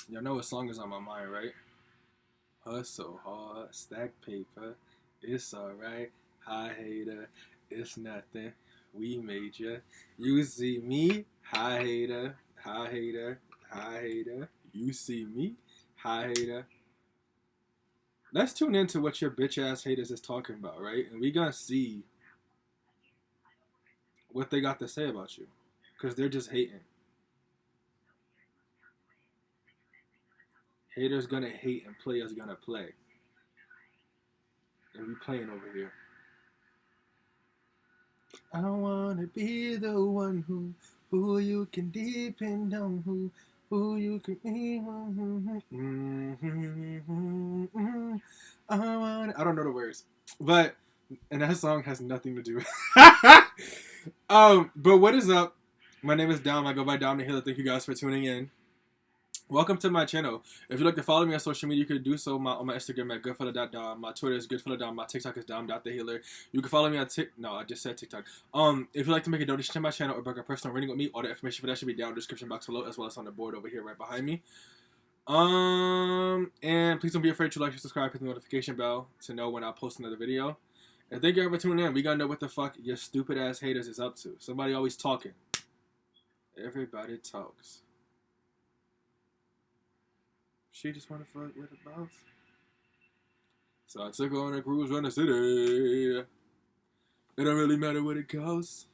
Y'all know what song is on my mind, right? Hustle hard, stack paper, it's alright. Hi hater, it's nothing. We made ya. You see me, hi hater, hi hater, hi hater. You see me, hi hater. Let's tune into what your bitch ass haters is talking about, right? And we gonna see what they got to say about you, cause they're just hating. Haters gonna hate and players gonna play, and we playing over here. I wanna be the one who you can depend on, who you can be. I don't know the words, but and that song has nothing to do with. But what is up? My name is Dom. I go by Dom the Healer. Thank you guys for tuning in. Welcome to my channel. If you'd like to follow me on social media, you can do so on my Instagram at goodfelladom. My Twitter is goodfelladom. My TikTok is dom.thehealer. You can follow me on No, I just said TikTok. If you'd like to make a donation to my channel or book a personal reading with me, all the information for that should be down in the description box below, as well as on the board over here right behind me. And please don't be afraid to like and subscribe, hit the notification bell to know when I post another video. And thank you for tuning in. We gotta know what the fuck your stupid ass haters is up to. Somebody always talking. Everybody talks. She just wanna fuck with the boss. So I took her on a cruise around the city. It don't really matter what it costs,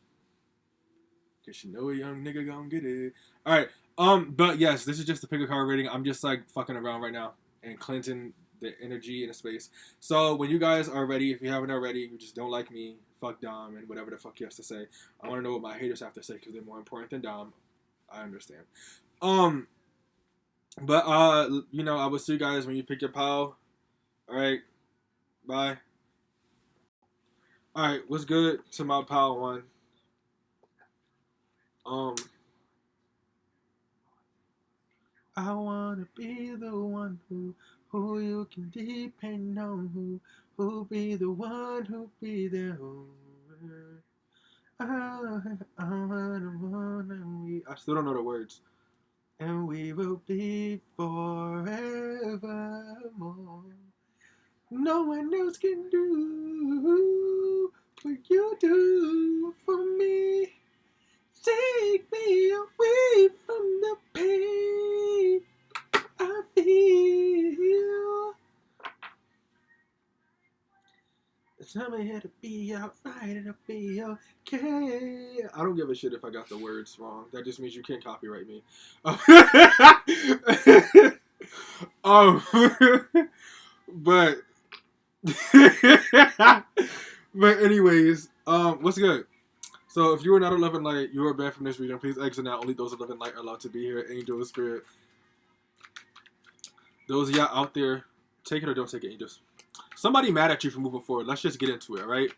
cause you know a young nigga gon' get it. Alright, but yes, this is just a pick a card reading. I'm just like fucking around right now and cleansing the energy in the space. So when you guys are ready, if you haven't already, you just don't like me, fuck Dom and whatever the fuck he has to say. I wanna know what my haters have to say, cause they're more important than Dom. I understand. But I will see you guys when you pick your pal. Alright. Bye. Alright, what's good to my pal one? I wanna be the one who you can depend on, who be the one who be there. I still don't know the words. And we will be forevermore. No one else can do what you do for me. Take me away from the pain I feel. Tell me how to be alright, it'll be okay. I don't give a shit if I got the words wrong. That just means you can't copyright me. um, but but anyways, what's good? So if you are not a love and light, you are banned from this region. Please exit now. Only those of love and light are allowed to be here. Angel of spirit. Those of y'all out there, take it or don't take it, angels. Somebody mad at you for moving forward. Let's just get into it, right?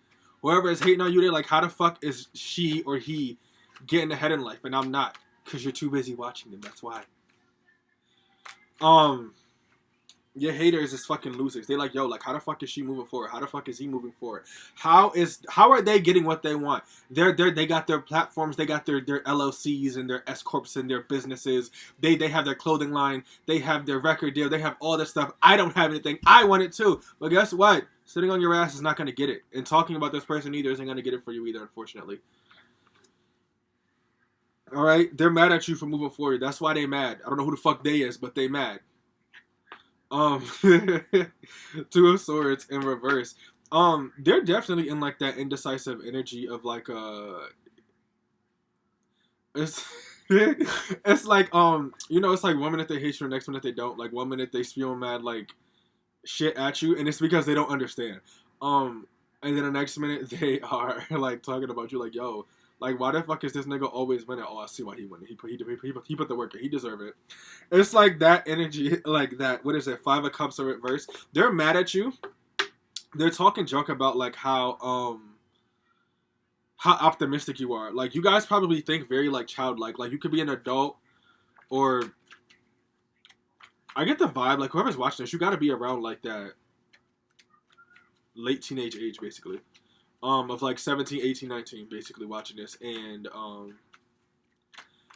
Whoever is hating on you, they're like, how the fuck is she or he getting ahead in life? And I'm not. Because you're too busy watching them. That's why. Your haters is fucking losers. They like, yo, like, how the fuck is she moving forward? How the fuck is he moving forward? How are they getting what they want? They got their platforms, they got their LLCs and their S corps and their businesses. They have their clothing line, they have their record deal, they have all this stuff. I don't have anything. I want it too. But guess what? Sitting on your ass is not gonna get it. And talking about this person either isn't gonna get it for you either, unfortunately. Alright? They're mad at you for moving forward. That's why they mad. I don't know who the fuck they is, but they mad. Two of Swords in reverse. They're definitely in like that indecisive energy of like it's it's like it's like 1 minute they hate you, the next minute they don't. Like 1 minute they spewing mad like shit at you, and it's because they don't understand. And then the next minute they are like talking about you, like, yo, like, why the fuck is this nigga always winning? Oh, I see why he won. He put the work in. He deserve it. It's like that energy, like that. What is it? 5 of Cups in reverse. They're mad at you. They're talking junk about like how optimistic you are. Like, you guys probably think very like childlike. Like, you could be an adult, or I get the vibe like whoever's watching this, you got to be around like that late teenage age, basically. Of like 17, 18, 19, basically watching this, and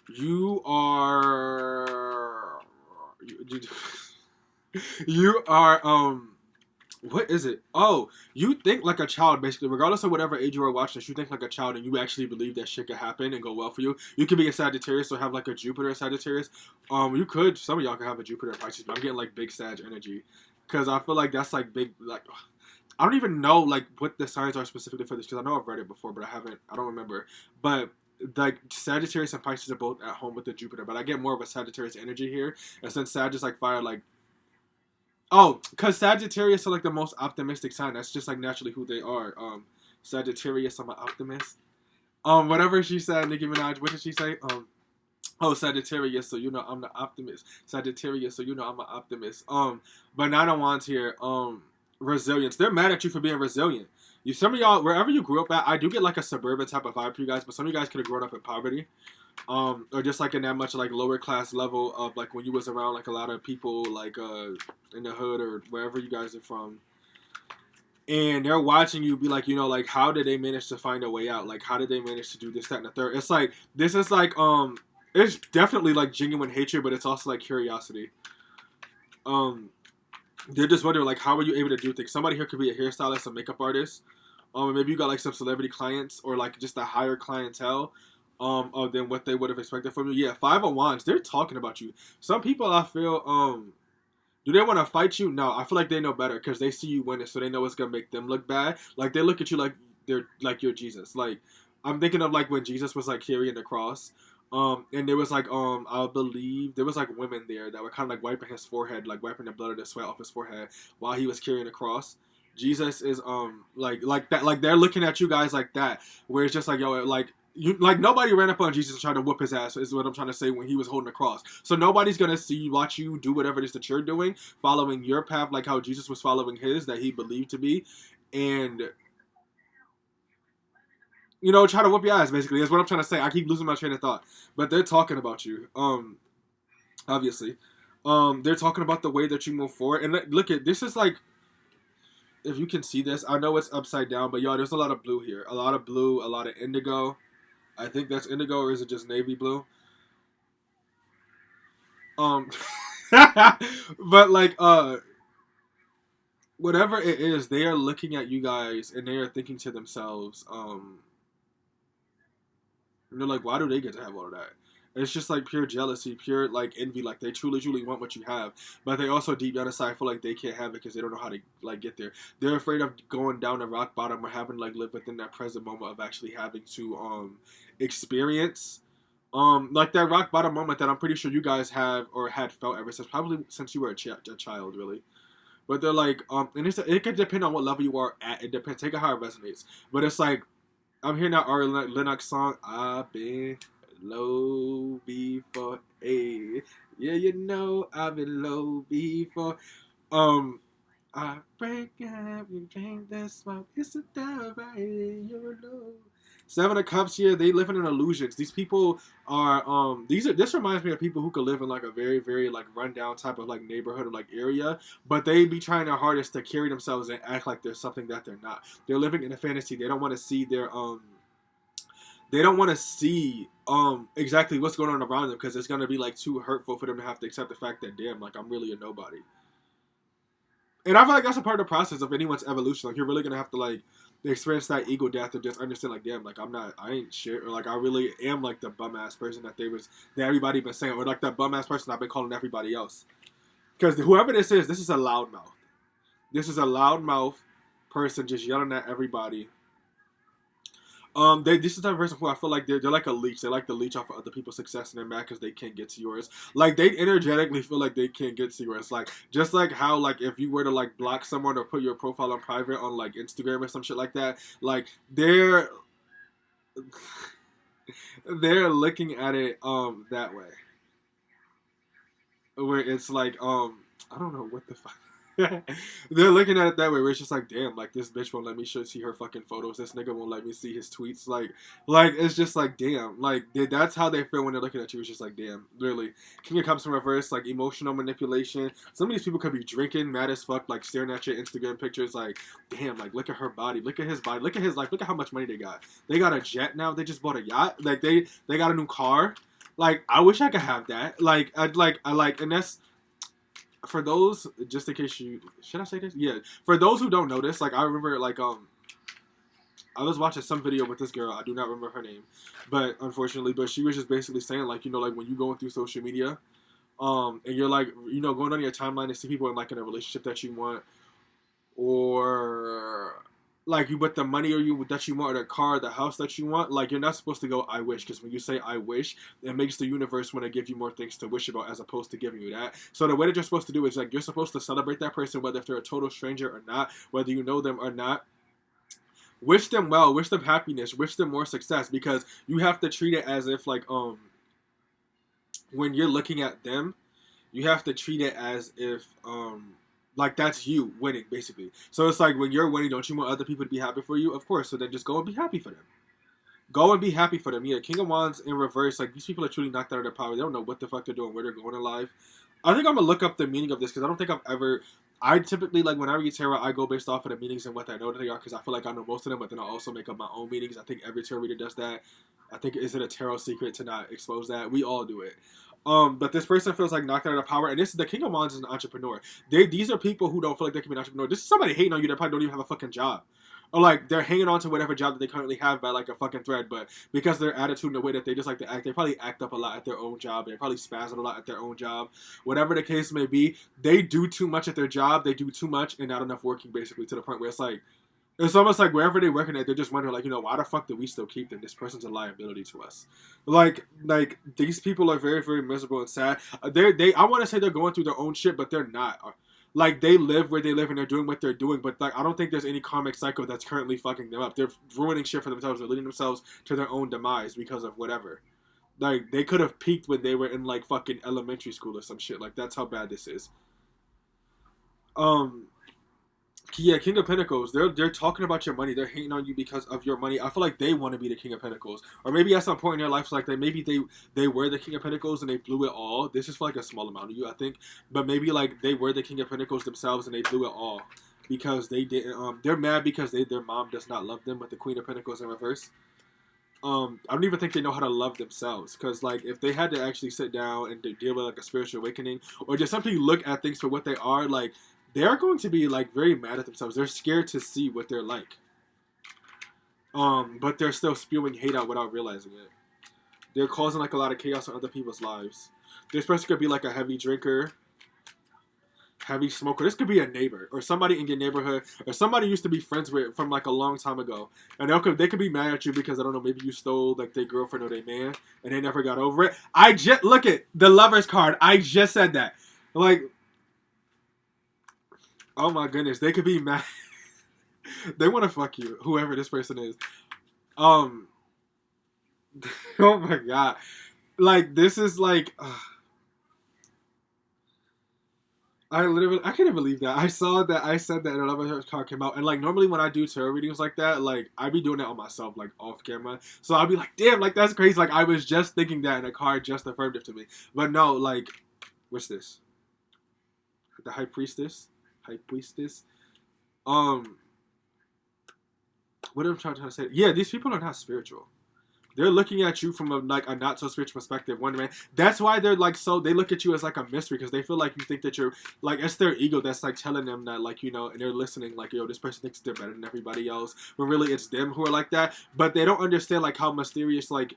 you are you are what is it? Oh, you think like a child, basically. Regardless of whatever age you are watching this, you think like a child and you actually believe that shit could happen and go well for you. You could be a Sagittarius or have like a Jupiter in Sagittarius. You could, some of y'all could have a Jupiter in Pisces, but I'm getting like big Sag energy. Because I feel like that's like big, like, I don't even know like what the signs are specifically for this, because I know I've read it before, but I don't remember. But like Sagittarius and Pisces are both at home with the Jupiter, but I get more of a Sagittarius energy here. And since Sag is like fire, like, oh, because Sagittarius are like the most optimistic sign. That's just like naturally who they are. Sagittarius, I'm an optimist. Whatever she said, Nicki Minaj, what did she say? Oh, Sagittarius, so you know I'm the optimist. Sagittarius, so you know I'm an optimist. But Nine on Wands here, resilience. They're mad at you for being resilient. Some of y'all, wherever you grew up at, I do get like a suburban type of vibe for you guys, but some of you guys could have grown up in poverty. Or just like in that much like lower class level of like when you was around like a lot of people like in the hood or wherever you guys are from, and they're watching you be like, you know, like how did they manage to find a way out? Like how did they manage to do this, that, and the third? It's like this is like it's definitely like genuine hatred, but it's also like curiosity. They're just wondering like how are you able to do things? Somebody here could be a hairstylist, a makeup artist, maybe you got like some celebrity clients or like just a higher clientele. Than what they would have expected from you. Yeah, Five of Wands, they're talking about you. Some people I feel, do they want to fight you? No, I feel like they know better because they see you winning, so they know it's gonna make them look bad. Like they look at you like they're like you're Jesus. Like I'm thinking of like when Jesus was like carrying the cross, and there was like I believe there was like women there that were kind of like wiping his forehead, like wiping the blood or the sweat off his forehead while he was carrying the cross. Jesus is like that, like they're looking at you guys like that, where it's just like yo, like. You, like nobody ran up on Jesus and tried to whoop his ass is what I'm trying to say when he was holding the cross. So nobody's gonna watch you do whatever it is that you're doing, following your path like how Jesus was following his that he believed to be, and you know try to whoop your ass basically is what I'm trying to say. I keep losing my train of thought, but they're talking about you. Obviously, they're talking about the way that you move forward. And look at this is like. If you can see this, I know it's upside down, but y'all, there's a lot of blue here. A lot of blue, a lot of indigo. I think that's indigo, or is it just navy blue? But like, whatever it is, they are looking at you guys and they are thinking to themselves, and they're like, why do they get to have all of that? It's just like pure jealousy, pure like envy. Like they truly, truly want what you have, but they also deep down inside feel like they can't have it because they don't know how to like get there. They're afraid of going down to rock bottom or having like live within that present moment of actually having to experience like that rock bottom moment that I'm pretty sure you guys have or had felt ever since probably since you were a child, really. But they're like and it could depend on what level you are at. It depends. Take it how it resonates. But it's like I'm hearing that Ari Lennox song. I've been low before, hey, yeah, you know I've been low before. I break up, you drink that smoke, it's a dove, right? You're low. Seven of Cups here, they live in illusions. These people are, this reminds me of people who could live in like a very, very like rundown type of like neighborhood or like area, but they be trying their hardest to carry themselves and act like there's something that they're not. They're living in a fantasy. They don't want to see their, they don't want to see exactly what's going on around them because it's going to be like too hurtful for them to have to accept the fact that damn, like I'm really a nobody. And I feel like that's a part of the process of anyone's evolution. Like you're really going to have to like experience that ego death to just understand like damn, like I ain't shit, or like I really am like the bum ass person that everybody been saying, or like that bum ass person I've been calling everybody else. Because whoever this is a loudmouth. This is a loudmouth person just yelling at everybody. This is the type of person who I feel like they're like a leech. They like to leech off of other people's success and they're mad because they can't get to yours. Like they energetically feel like they can't get to yours. Like just like how like if you were to like block someone or put your profile on private on like Instagram or some shit like that, like they're looking at it that way, where it's like I don't know what the fuck. They're looking at it that way where it's just like damn, like this bitch won't let me see her fucking photos, this nigga won't let me see his tweets, like it's just like damn, like that's how they feel when they're looking at you. It's just like damn, literally. King of Cups in reverse, like emotional manipulation. Some of these people could be drinking mad as fuck, like staring at your Instagram pictures like damn, like look at her body, look at his body, look at his life, look at how much money they got. They got a jet now, they just bought a yacht, like they got a new car. Like I wish I could have that. And that's for those, just in case you, should I say this? Yeah. For those who don't know this, like, I remember, like, I was watching some video with this girl. I do not remember her name, but unfortunately, but she was just basically saying, like, you know, like, when you going through social media, and you're, like, you know, going on your timeline and see people in, like, in a relationship that you want, or like you with the money or you that you want, or the car, the house that you want, like you're not supposed to go I wish, because when you say I wish, it makes the universe want to give you more things to wish about as opposed to giving you that. So the way that you're supposed to do is like you're supposed to celebrate that person, whether if they're a total stranger or not, whether you know them or not. Wish them well, wish them happiness, wish them more success, because you have to treat it as if like when you're looking at them, you have to treat it as if like that's you winning basically. So it's like when you're winning, don't you want other people to be happy for you? Of course. So then just go and be happy for them. Go and be happy for them. Yeah, King of Wands in reverse. Like these people are truly knocked out of their power. They don't know what the fuck they're doing, where they're going in life. I think I'm gonna look up the meaning of this because I don't think I've ever. I typically like when I read tarot, I go based off of the meanings and what I know that they are because I feel like I know most of them, but then I also make up my own meanings. I think every tarot reader does that. I think is it a tarot secret to not expose that? We all do it. But this person feels like knocked out of power, and this is the King of Wands is an entrepreneur. These are people who don't feel like they can be an entrepreneur. This is somebody hating on you that probably don't even have a fucking job. Or like they're hanging on to whatever job that they currently have by like a fucking thread, but because of their attitude and the way that they just like to act, they probably act up a lot at their own job. They probably spaz a lot at their own job. Whatever the case may be, they do too much at their job. They do too much and not enough working, basically, to the point where it's like it's almost like wherever they're working at, they're just wondering, like, you know, why the fuck do we still keep them? This person's a liability to us. Like these people are very, very miserable and sad. I want to say they're going through their own shit, but they're not. Like, they live where they live and they're doing what they're doing, but, like, I don't think there's any karmic cycle that's currently fucking them up. They're ruining shit for themselves. They're leading themselves to their own demise because of whatever. Like, they could have peaked when they were in, like, fucking elementary school or some shit. Like, that's how bad this is. Yeah, King of Pentacles. They're talking about your money. They're hating on you because of your money. I feel like they want to be the King of Pentacles, or maybe at some point in their life, like maybe they were the King of Pentacles and they blew it all. This is for like a small amount of you, I think, but maybe like they were the King of Pentacles themselves and they blew it all because they didn't. They're mad because their mom does not love them with the Queen of Pentacles in reverse. I don't even think they know how to love themselves, because like if they had to actually sit down and deal with like a spiritual awakening or just simply look at things for what they are, like they're going to be like very mad at themselves. They're scared to see what they're like. But they're still spewing hate out without realizing it. They're causing like a lot of chaos in other people's lives. This person could be like a heavy drinker, heavy smoker. This could be a neighbor or somebody in your neighborhood or somebody you used to be friends with from like a long time ago. And they could be mad at you because I don't know, maybe you stole like their girlfriend or their man and they never got over it. I just look at the Lover's card. I just said that. Like, oh my goodness, they could be mad. They want to fuck you, whoever this person is. Oh my god. Like, this is like, I can't believe that. I said that and another card came out. And like, normally when I do tarot readings like that, like, I be doing that on myself, like, off camera. So I'll be like, damn, like, that's crazy. Like, I was just thinking that and a card just affirmed it to me. But no, like, what's this? The High Priestess? What am I trying to say? Yeah, these people are not spiritual. They're looking at you from a not so spiritual perspective. Wondering, that's why they're like they look at you as like a mystery, because they feel like you think that you're like, it's their ego that's like telling them that, like, you know, and they're listening like, yo, this person thinks they're better than everybody else, when really it's them who are like that. But they don't understand like how mysterious like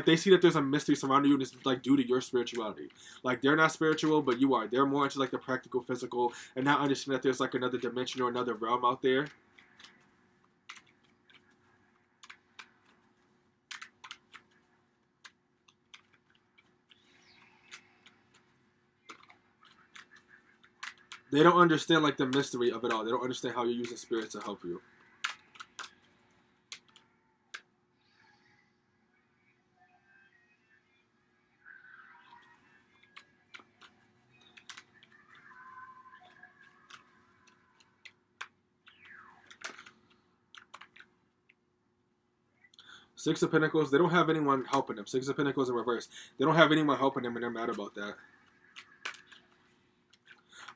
they see that there's a mystery surrounding you, and it's like due to your spirituality. Like, they're not spiritual, but you are. They're more into like the practical, physical, and not understand that there's like another dimension or another realm out there. They don't understand like the mystery of it all. They don't understand how you're using spirit to help you. Six of Pentacles, they don't have anyone helping them. Six of Pentacles in reverse. They don't have anyone helping them, and they're mad about that.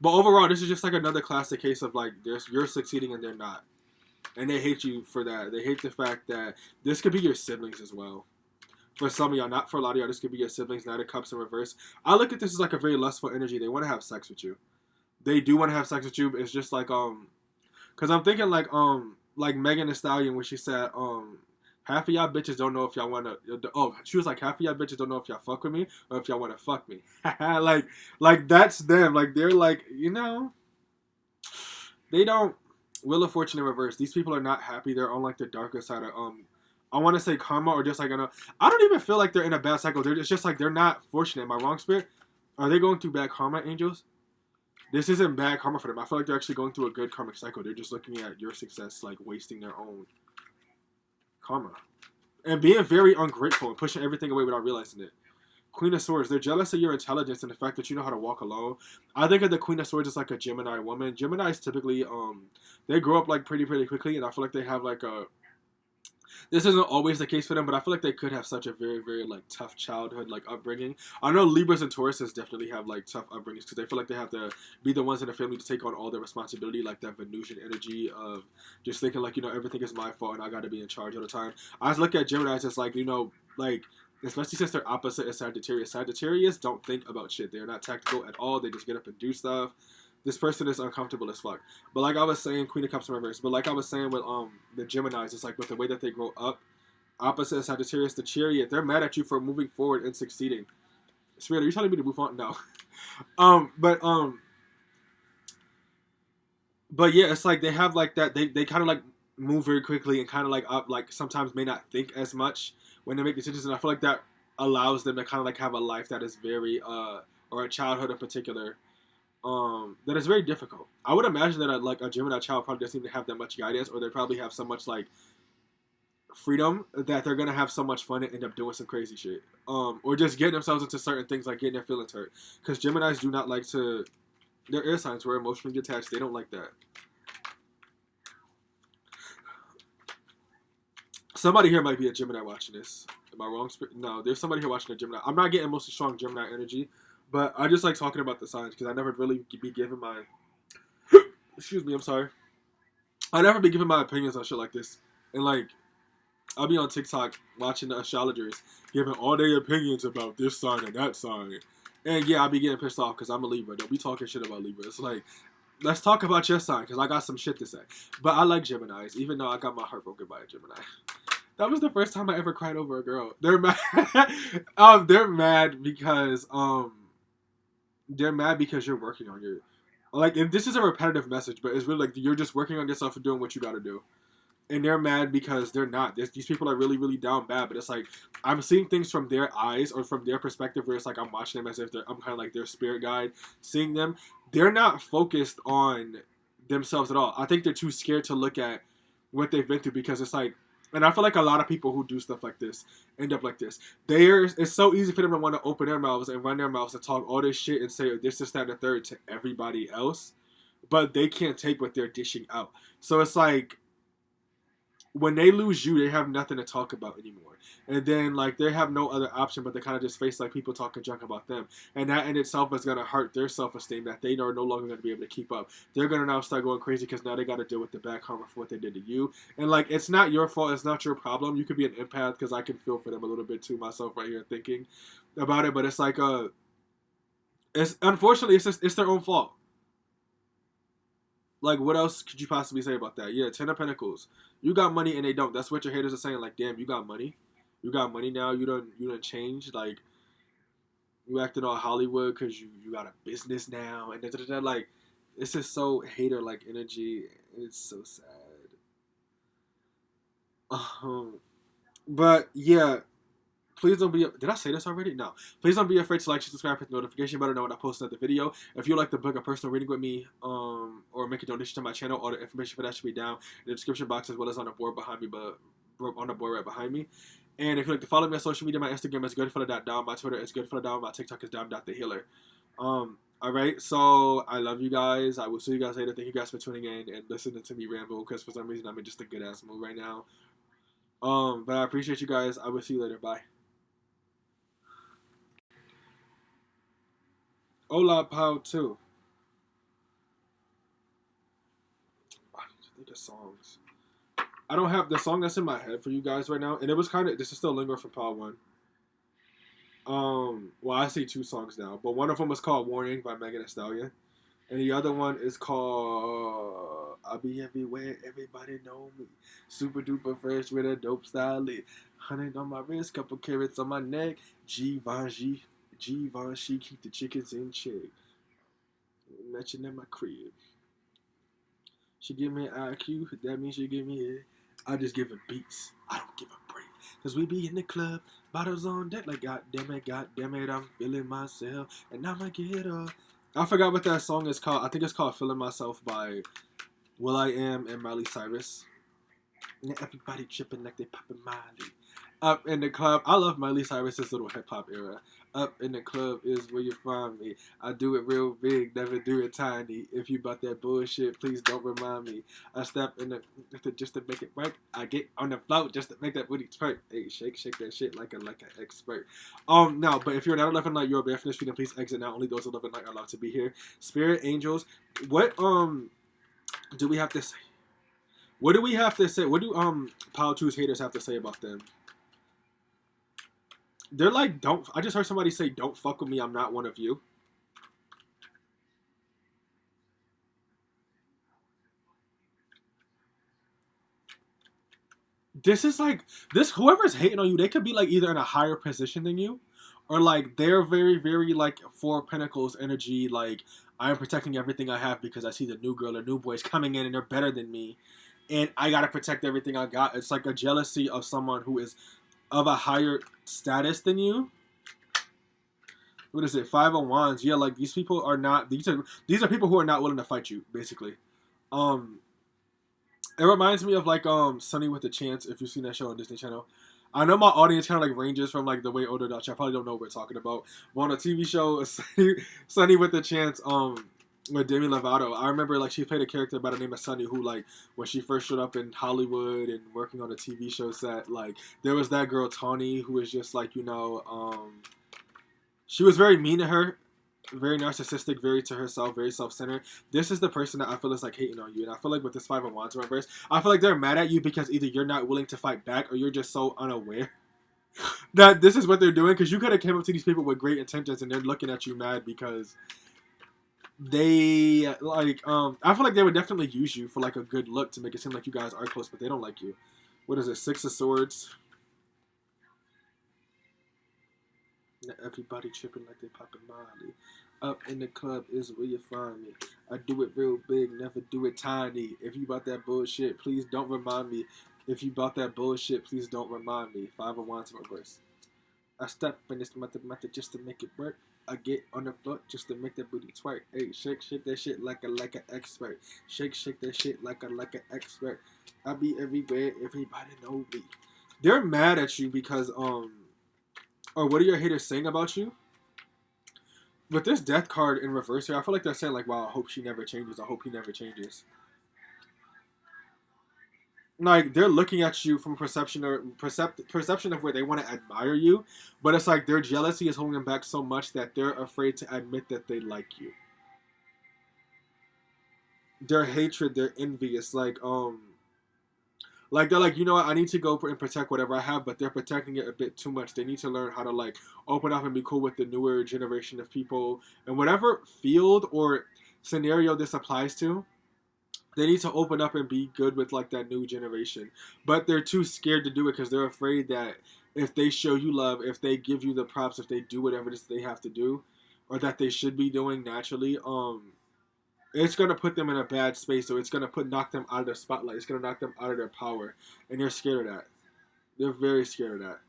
But overall, this is just like another classic case of like, you're succeeding and they're not. And they hate you for that. They hate the fact that this could be your siblings as well. For some of y'all, not for a lot of y'all, this could be your siblings. Knight of Cups in reverse. I look at this as like a very lustful energy. They want to have sex with you. They do want to have sex with you. But it's just like because I'm thinking like Megan Thee Stallion when she said half of y'all bitches don't know if y'all want to. Oh, she was like half of y'all bitches don't know if y'all fuck with me or if y'all want to fuck me. like that's them. Like they're like they don't. Wheel of Fortune in reverse. These people are not happy. They're on like the darker side of I want to say karma or just like I don't even feel like they're in a bad cycle. It's just like they're not fortunate. Am I wrong, Spirit? Are they going through bad karma, angels? This isn't bad karma for them. I feel like they're actually going through a good karmic cycle. They're just looking at your success like wasting their own karma and being very ungrateful and pushing everything away without realizing it. Queen of Swords, they're jealous of your intelligence and the fact that you know how to walk alone. I think of the Queen of Swords as like a Gemini woman. Geminis typically, they grow up like pretty quickly, and I feel like they have like a. This isn't always the case for them, but I feel like they could have such a very like tough childhood, like upbringing. I know Libras and Tauruses definitely have like tough upbringings because they feel like they have to be the ones in the family to take on all the responsibility, like that Venusian energy of just thinking like everything is my fault and I got to be in charge all the time. I just look at Geminis as like like. Especially since they're opposite of Sagittarius. Sagittarius don't think about shit. They're not tactical at all. They just get up and do stuff. This person is uncomfortable as fuck. But like I was saying, Queen of Cups in reverse. But like I was saying with the Geminis, it's like with the way that they grow up, opposite of Sagittarius, the Chariot, they're mad at you for moving forward and succeeding. Spirit, are you telling me to move on? No. But yeah, it's like they have like that. They kind of like move very quickly and kind of like up, like sometimes may not think as much when they make decisions, and I feel like that allows them to kind of like have a life that is very or a childhood in particular that is very difficult. I would imagine that like a Gemini child probably doesn't even have that much guidance, or they probably have so much like freedom that they're gonna have so much fun and end up doing some crazy shit, or just getting themselves into certain things like getting their feelings hurt. Because Geminis do not like to. They're air signs. We're emotionally detached. They don't like that. Somebody here might be a Gemini watching this. Am I wrong? No, there's somebody here watching a Gemini. I'm not getting mostly strong Gemini energy, but I just like talking about the signs because I never really be giving my. Excuse me, I'm sorry. I never be giving my opinions on shit like this, and like I'll be on TikTok watching the astrologers giving all their opinions about this sign and that sign, and yeah, I'll be getting pissed off because I'm a Libra. Don't be talking shit about Libra. It's like, let's talk about your sign because I got some shit to say. But I like Geminis, even though I got my heart broken by a Gemini. That was the first time I ever cried over a girl. They're mad. They're mad because you're working on your like. And this is a repetitive message, but it's really like you're just working on yourself and doing what you got to do. And they're mad because they're not. These people are really down bad. But it's like I'm seeing things from their eyes or from their perspective, where it's like I'm watching them as if I'm kind of like their spirit guide, seeing them. They're not focused on themselves at all. I think they're too scared to look at what they've been through because it's like. And I feel like a lot of people who do stuff like this end up like this. It's so easy for them to want to open their mouths and run their mouths and talk all this shit and say this, that, and the third to everybody else. But they can't take what they're dishing out. So it's like, when they lose you, they have nothing to talk about anymore. And then, like, they have no other option but to kind of just face, like, people talking junk about them. And that in itself is going to hurt their self-esteem that they are no longer going to be able to keep up. They're going to now start going crazy because now they got to deal with the bad karma for what they did to you. And, like, it's not your fault. It's not your problem. You could be an empath because I can feel for them a little bit, too, myself right here thinking about it. But it's like, unfortunately, it's their own fault. Like, what else could you possibly say about that? Yeah, 10 of Pentacles. You got money and they don't. That's what your haters are saying. Like, damn, you got money. You got money now. You done changed. Like, you acting all Hollywood because you got a business now. And da-da-da-da. Like, it's just so hater-like energy. It's so sad. But, yeah. Please don't be... Did I say this already? No. Please don't be afraid to like, subscribe, hit the notification button, know when I post another video. If you'd like to book a personal reading with me, or make a donation to my channel, all the information for that should be down in the description box as well as on the board behind me, but on the board right behind me. And if you'd like to follow me on social media, my Instagram is goodfelladom, my Twitter is goodfelladom, my TikTok is dom.thehealer. Alright, so I love you guys. I will see you guys later. Thank you guys for tuning in and listening to me ramble, because for some reason I'm in just a good ass mood right now. But I appreciate you guys. I will see you later. Bye. Hola, Pau, too. I need to think of songs. I don't have the song that's in my head for you guys right now, and it was kind of, this is still lingering from Pau 1. Well, I see two songs now, but one of them is called "Warning" by Megan Thee Stallion, and the other one is called "I'll Be Everywhere, Everybody Know Me." Super duper fresh with a dope style. 100 on my wrist, couple carrots on my neck. Givenchy, Givenchy, keep the chickens in check. Mention in my crib. She give me an IQ, that means she give me it. I just give her beats. I don't give a break. Cause we be in the club, bottles on deck, like god damn it, I'm feeling myself. And I'ma get up. I forgot what that song is called. I think it's called Feeling Myself by Will I Am and Miley Cyrus. And everybody tripping like they popping Miley. Up in the club. I love Miley Cyrus's little hip hop era. Up in the club is where you find me. I do it real big, never do it tiny. If you bought that bullshit, please don't remind me. I step in the just to make it right. I get on the floor just to make that booty twerk. Hey, shake that shit like an expert. Now, but if you're not 11 night, you're a barefoot street, and please exit now. Only those 11 night are allowed to be here. Spirit angels, what do we have to say? What do we have to say? What do Power 2's haters have to say about them? They're like, don't. I just heard somebody say, "Don't fuck with me. I'm not one of you." This is like this. Whoever's hating on you, they could be like either in a higher position than you, or like they're very, very like Four of Pentacles energy. Like I'm protecting everything I have because I see the new girl or new boys coming in and they're better than me, and I gotta protect everything I got. It's like a jealousy of someone who is of a higher status than you. What is it? 5 of Wands. Yeah, like these people are not. These are people who are not willing to fight you. Basically, um, it reminds me of like Sunny with a Chance. If you've seen that show on Disney Channel, I know my audience kind of like ranges from like the way older Dutch. I probably don't know what we're talking about. But on a TV show, Sunny with a Chance, with Demi Lovato, I remember like she played a character by the name of Sunny who like when she first showed up in Hollywood and working on a TV show set, like there was that girl Tawny who was just like she was very mean to her, very narcissistic, very to herself, very self-centered. This is the person that I feel is like hating on you. And I feel like with this 5 of Wands reverse, I feel like they're mad at you because either you're not willing to fight back or you're just so unaware that this is what they're doing. Because you could have came up to these people with great intentions and they're looking at you mad because they like I feel like they would definitely use you for like a good look to make it seem like you guys are close, but they don't like you. What is it? 6 of Swords. Everybody tripping like they popping Molly. Up in the club is where you find me. I do it real big, never do it tiny. If you bought that bullshit, please don't remind me. If you bought that bullshit, please don't remind me. 5 of Wands reverse. I step in this method just to make it work. I get on the floor just to make that booty twerk. Hey, shake that shit like an expert. Shake that shit like an expert. I be everywhere, everybody know me. They're mad at you because or what are your haters saying about you? With this death card in reverse here, I feel like they're saying like, wow, I hope she never changes. I hope he never changes. Like they're looking at you from perception of where they want to admire you, but it's like their jealousy is holding them back so much that they're afraid to admit that they like you. Their hatred, their envy, it's like they're like, you know what, I need to go and protect whatever I have, but they're protecting it a bit too much. They need to learn how to like open up and be cool with the newer generation of people. And whatever field or scenario this applies to, they need to open up and be good with like that new generation. But they're too scared to do it because they're afraid that if they show you love, if they give you the props, if they do whatever it is they have to do, or that they should be doing naturally, it's gonna put them in a bad space, or it's gonna knock them out of their spotlight. It's gonna knock them out of their power, and they're scared of that. They're very scared of that.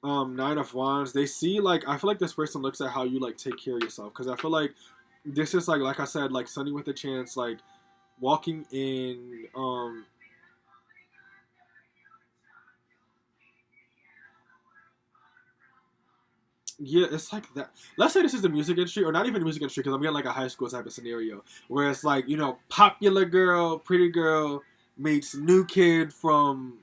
9 of Wands. They see like I feel like this person looks at how you like take care of yourself because I feel like this is like I said, like Sunny with a Chance, like walking in yeah, it's like that. Let's say this is the music industry, or not even the music industry, because I'm getting like a high school type of scenario where it's like, popular girl, pretty girl meets new kid from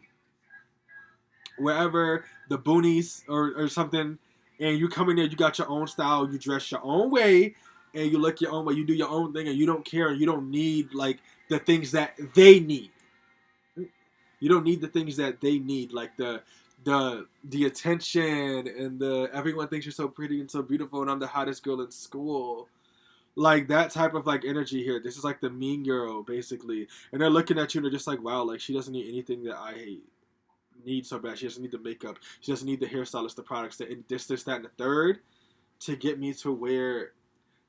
wherever, the boonies or something, and you come in there, you got your own style, you dress your own way, and you look your own way, you do your own thing, and you don't care, and you don't need like the things that they need. You don't need the things that they need, like the attention and the everyone thinks you're so pretty and so beautiful and I'm the hottest girl in school. Like that type of like energy here. This is like the mean girl basically, and they're looking at you and they're just like, wow, like she doesn't need anything that I need so bad. She doesn't need the makeup. She doesn't need the hairstylist, the products, this, that, and the third to get me to where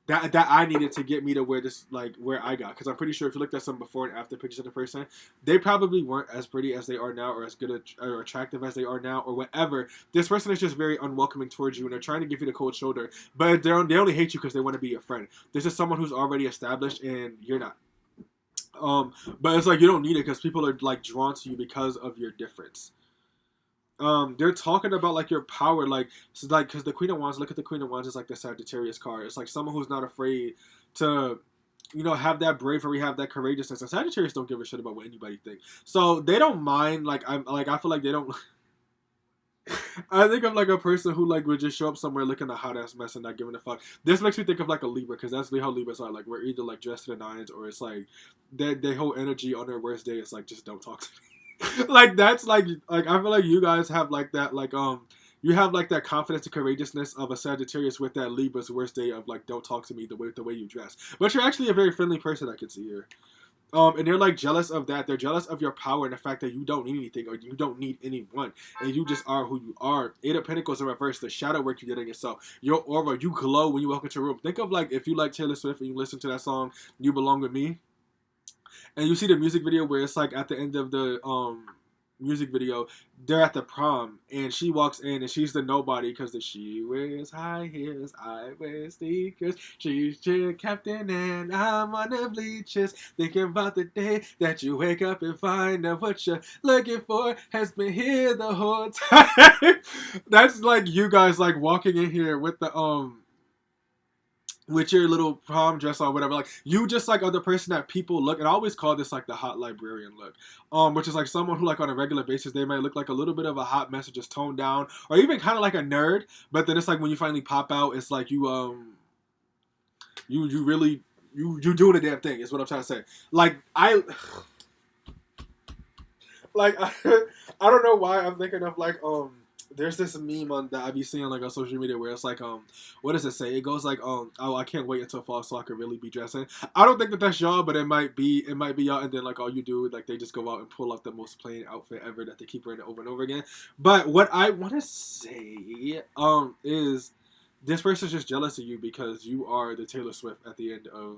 that I needed to get me to where this like where I got. Because I'm pretty sure if you looked at some before and after pictures of the person, they probably weren't as pretty as they are now, or as good or attractive as they are now, or whatever. This person is just very unwelcoming towards you, and they're trying to give you the cold shoulder. But they only hate you because they want to be your friend. This is someone who's already established, and you're not. But it's like you don't need it because people are like drawn to you because of your difference. They're talking about like your power, like so, like because the Queen of Wands. Look at the Queen of Wands is like the Sagittarius card. It's like someone who's not afraid to, have that bravery, have that courageousness. And Sagittarius don't give a shit about what anybody thinks, so they don't mind. Like I feel like they don't. I think of like a person who like would just show up somewhere looking a hot ass mess and not giving a fuck. This makes me think of like a Libra because that's how Libras are. Like we're either like dressed to the nines or it's like their whole energy on their worst day is like just don't talk to me. Like that's like I feel like you guys have like that you have like that confidence and courageousness of a Sagittarius with that Libra's worst day of like don't talk to me the way you dress. But you're actually a very friendly person I can see here. And they're like jealous of that. They're jealous of your power and the fact that you don't need anything or you don't need anyone. And you just are who you are. Eight of Pentacles in reverse, the shadow work you did on yourself. Your aura, you glow when you walk into a room. Think of like if you like Taylor Swift and you listen to that song, You Belong With Me. And you see the music video where it's like at the end of the music video, they're at the prom and she walks in and she's the nobody because she wears high heels, I wear sneakers, she's your captain and I'm on the bleachers thinking about the day that you wake up and find out what you're looking for has been here the whole time. That's like you guys like walking in here with the with your little prom dress on, whatever, like you just like are the person that people look, and I always call this like the hot librarian look, which is like someone who like on a regular basis they might look like a little bit of a hot mess or just toned down, or even kind of like a nerd, but then it's like when you finally pop out, it's like you really doing the damn thing is what I'm trying to say. Like I don't know why I'm thinking of like there's this meme on that I be seeing like on social media where it's like what does it say? It goes like oh I can't wait until fall so I can really be dressing. I don't think that that's y'all, but it might be y'all, and then like all you do like they just go out and pull out the most plain outfit ever that they keep wearing over and over again. But what I want to say is this person's just jealous of you because you are the Taylor Swift at the end of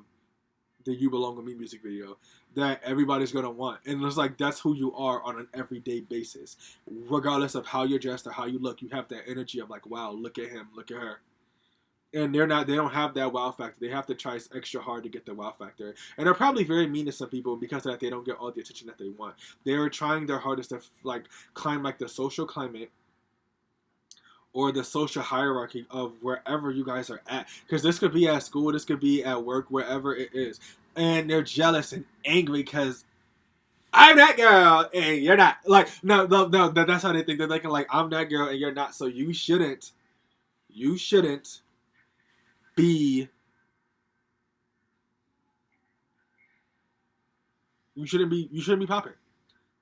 the You Belong With Me music video that everybody's gonna want, and it's like that's who you are on an everyday basis, regardless of how you're dressed or how you look. You have that energy of like, wow, look at him, look at her, and they don't have that wow factor. They have to try extra hard to get the wow factor, and they're probably very mean to some people, and because of that they don't get all the attention that they want. They're trying their hardest to like climb like the social climate or the social hierarchy of wherever you guys are at. Because this could be at school, this could be at work, wherever it is. And they're jealous and angry because I'm that girl and you're not. Like, no, that's how they think. They're thinking like, I'm that girl and you're not. So you shouldn't be, you shouldn't be popping.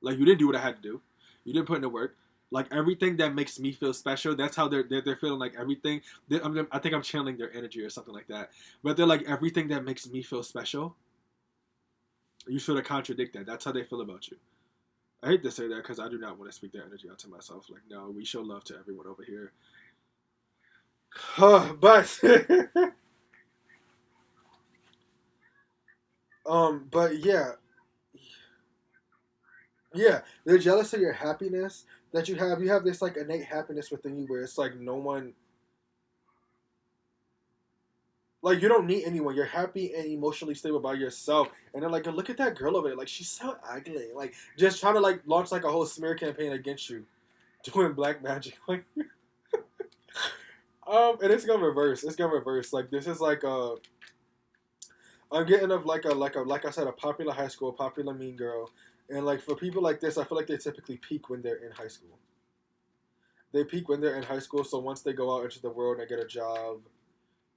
Like, you didn't do what I had to do. You didn't put in the work. Like everything that makes me feel special, that's how they're feeling. Like everything, I think I'm channeling their energy or something like that. But they're like everything that makes me feel special. You sort of contradict that. That's how they feel about you. I hate to say that because I do not want to speak their energy out to myself. Like no, we show love to everyone over here. But yeah. Yeah, they're jealous of your happiness that you have. You have this like innate happiness within you where it's like no one, like you don't need anyone. You're happy and emotionally stable by yourself. And they're like, look at that girl over there. Like she's so ugly. Like just trying to like launch like a whole smear campaign against you, doing black magic. Like, and it's gonna reverse. It's gonna reverse. Like this is like I'm getting of like I said, a popular high school, popular mean girl. And like for people like this, I feel like they typically peak when they're in high school. They peak when they're in high school, so once they go out into the world and get a job,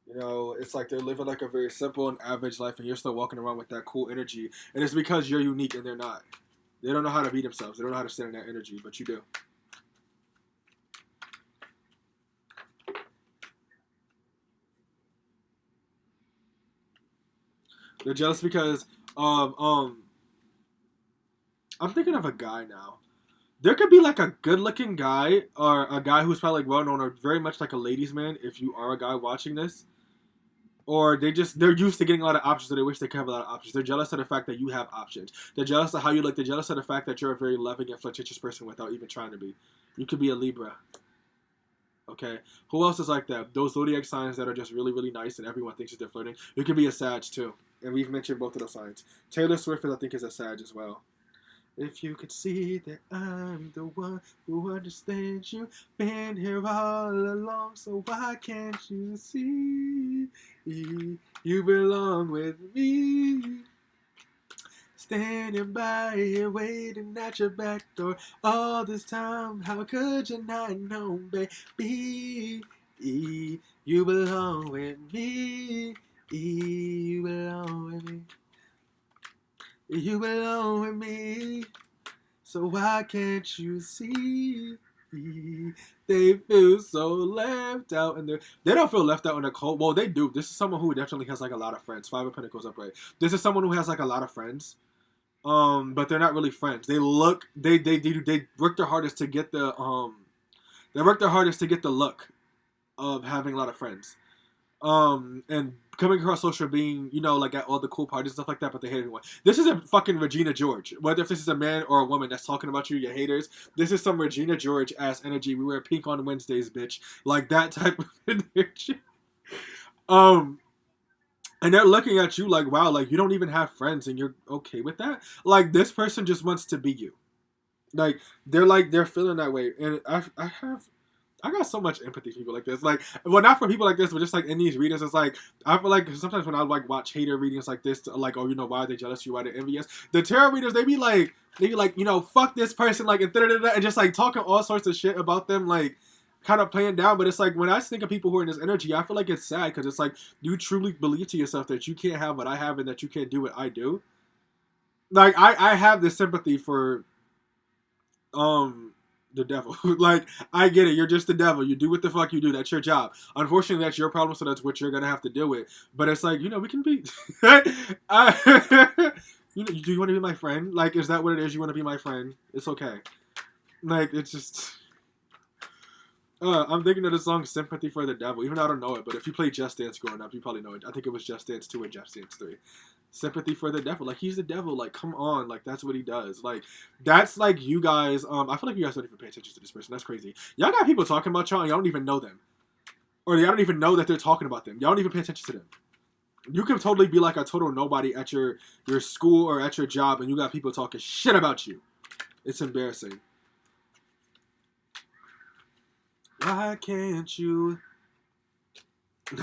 it's like they're living like a very simple and average life, and you're still walking around with that cool energy. And it's because you're unique and they're not. They don't know how to be themselves. They don't know how to stand in that energy, but you do. They're jealous because of I'm thinking of a guy now. There could be like a good-looking guy or a guy who's probably like well-known or very much like a ladies' man if you are a guy watching this. Or they're used to getting a lot of options, so they wish they could have a lot of options. They're jealous of the fact that you have options. They're jealous of how you look. They're jealous of the fact that you're a very loving and flirtatious person without even trying to be. You could be a Libra. Okay? Who else is like that? Those zodiac signs that are just really, really nice and everyone thinks that they're flirting. You could be a Sag too. And we've mentioned both of those signs. Taylor Swift, I think, is a Sag as well. If you could see that I'm the one who understands you, been here all along, so why can't you see? You belong with me. Standing by here, waiting at your back door all this time. How could you not know, baby? You belong with me. You belong with me. You belong with me, so why can't you see? They feel so left out, and they don't feel left out in the cold. Well, they do. This is someone who definitely has like a lot of friends. Five of Pentacles upright. This is someone who has like a lot of friends, but they're not really friends. They work their hardest to get the look of having a lot of friends. And coming across social being, like at all the cool parties and stuff like that, but they hate everyone. This isn't fucking Regina George. Whether if this is a man or a woman that's talking about you, your haters, this is some Regina George ass energy. We wear pink on Wednesdays, bitch. Like that type of energy. And they're looking at you like, wow, like you don't even have friends and you're okay with that? Like this person just wants to be you. Like they're feeling that way. And I got so much empathy for people like this. Like, well, not for people like this, but just like in these readings, it's like I feel like sometimes when I like watch hater readings like this, like, oh, why are they jealous of you? Why are they envious? The tarot readers, they be like, fuck this person, like, and just like talking all sorts of shit about them, like, kind of playing down. But it's like when I think of people who are in this energy, I feel like it's sad because it's like you truly believe to yourself that you can't have what I have and that you can't do what I do. Like, I have this sympathy for, the devil. Like, I get it. You're just the devil. You do what the fuck you do. That's your job. Unfortunately, that's your problem, so that's what you're gonna have to deal with. But it's like, we can be. Do you want to be my friend? Like, is that what it is? You want to be my friend? It's okay. Like, it's just. I'm thinking of the song "Sympathy for the Devil." Even though I don't know it, but if you played Just Dance growing up, you probably know it. I think it was Just Dance 2 and Just Dance 3. Sympathy for the devil. Like, he's the devil. Like, come on. Like, that's what he does. Like, that's like you guys. I feel like you guys don't even pay attention to this person. That's crazy. Y'all got people talking about y'all and y'all don't even know them. Or y'all don't even know that they're talking about them. Y'all don't even pay attention to them. You could totally be like a total nobody at your school or at your job and you got people talking shit about you. It's embarrassing. Why can't you?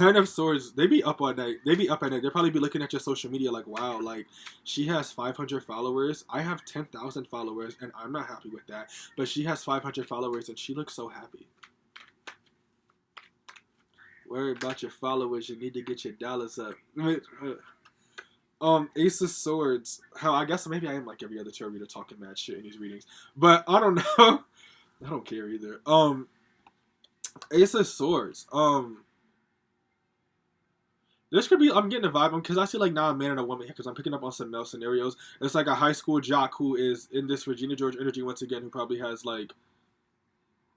Nine of Swords, they be up all night. They be up at night. They'll probably be looking at your social media like, wow, like, she has 500 followers. I have 10,000 followers, and I'm not happy with that. But she has 500 followers, and she looks so happy. Worry about your followers. You need to get your dollars up. Ace of Swords. I guess maybe I am like every other tarot reader talking mad shit in these readings. But I don't know. I don't care either. Ace of Swords. This could be, I'm getting a vibe, because I see like now a man and a woman here, because I'm picking up on some male scenarios. It's like a high school jock who is in this Regina George energy once again, who probably has like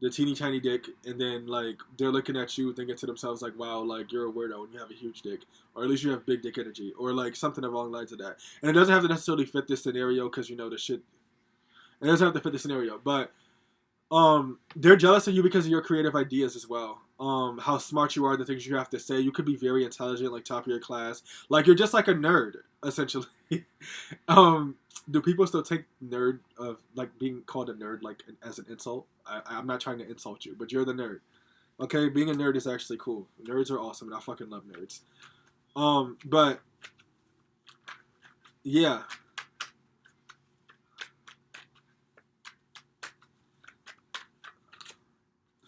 the teeny tiny dick, and then like they're looking at you thinking to themselves like, wow, like you're a weirdo and you have a huge dick, or at least you have big dick energy, or like something along the lines of that. And it doesn't have to necessarily fit this scenario, because the shit, it doesn't have to fit the scenario, but they're jealous of you because of your creative ideas as well. How smart you are, the things you have to say. You could be very intelligent, like top of your class. Like, you're just like a nerd, essentially. Do people still take nerd of like being called a nerd like as an insult? I'm not trying to insult you, but you're the nerd. Okay, being a nerd is actually cool. Nerds are awesome, and I fucking love nerds. But yeah.